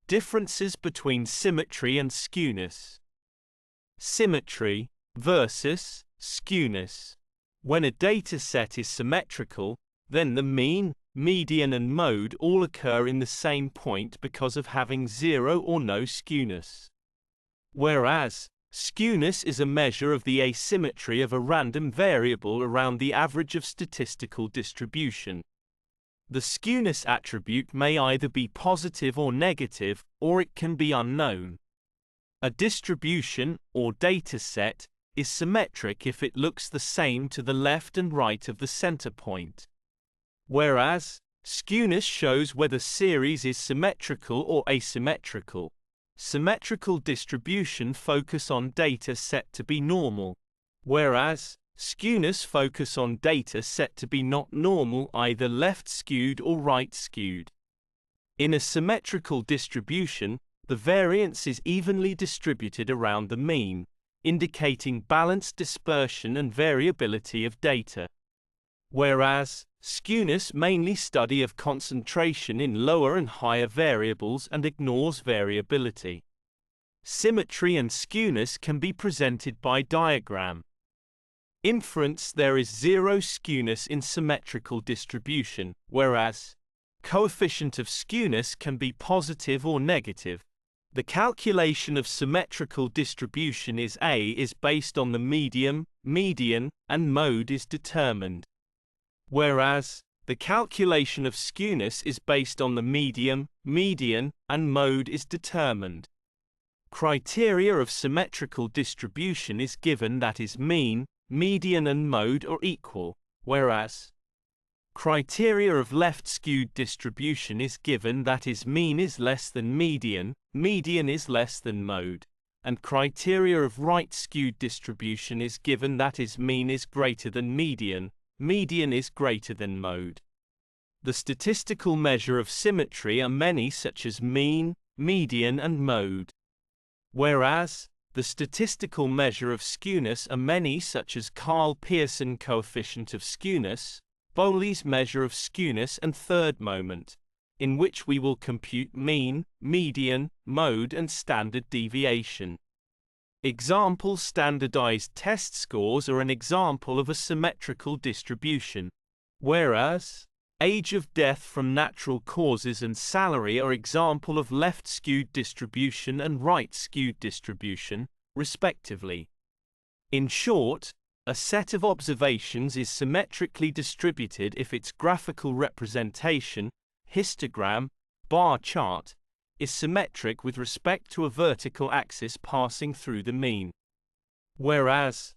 Differences between symmetry and skewness. Symmetry versus skewness. When a data set is symmetrical, then the mean, median and mode all occur in the same point because of having zero or no skewness. Whereas, skewness is a measure of the asymmetry of a random variable around the average of statistical distribution. The skewness attribute may either be positive or negative, or it can be unknown. A distribution, or data set, is symmetric if it looks the same to the left and right of the center point. Whereas, skewness shows whether series is symmetrical or asymmetrical. Symmetrical distribution focus on data set to be normal, whereas skewness focus on data set to be not normal, either left skewed or right skewed. In a symmetrical distribution, the variance is evenly distributed around the mean, indicating balanced dispersion and variability of data. Whereas, skewness mainly study of concentration in lower and higher variables and ignores variability. Symmetry and skewness can be presented by diagram. Inference: there is zero skewness in symmetrical distribution, whereas coefficient of skewness can be positive or negative. The calculation of symmetrical distribution is based on the median, and mode is determined. Whereas, the calculation of skewness is based on the median, and mode is determined. Criteria of symmetrical distribution is given that is mean, median and mode are equal, whereas criteria of left skewed distribution is given that is mean is less than median is less than mode, and criteria of right skewed distribution is given that is mean is greater than median is greater than mode. The statistical measure of symmetry are many, such as mean, median and mode. Whereas, the statistical measure of skewness are many, such as Karl-Pearson coefficient of skewness, Bowley's measure of skewness and third moment, in which we will compute mean, median, mode and standard deviation. Example standardized test scores are an example of a symmetrical distribution, whereas age of death from natural causes and salary are example of left skewed distribution and right skewed distribution, respectively. In short, a set of observations is symmetrically distributed if its graphical representation, histogram, bar chart, is symmetric with respect to a vertical axis passing through the mean. Whereas,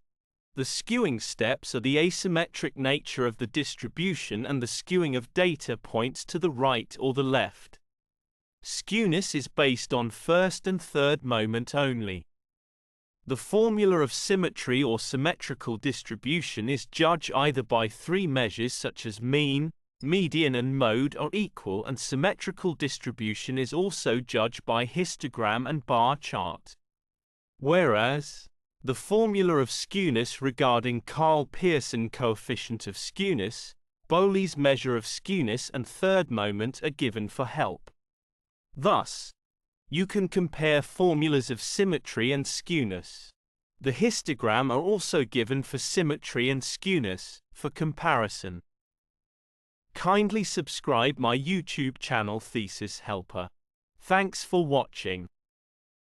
the skewing steps are the asymmetric nature of the distribution and the skewing of data points to the right or the left. Skewness is based on first and third moment only. The formula of symmetry or symmetrical distribution is judged either by three measures such as mean, median and mode are equal, and symmetrical distribution is also judged by histogram and bar chart. Whereas, the formula of skewness regarding Karl-Pearson coefficient of skewness, Bowley's measure of skewness and third moment are given for help. Thus, you can compare formulas of symmetry and skewness. The histogram are also given for symmetry and skewness, for comparison. Kindly subscribe my YouTube channel Thesis Helper. Thanks for watching.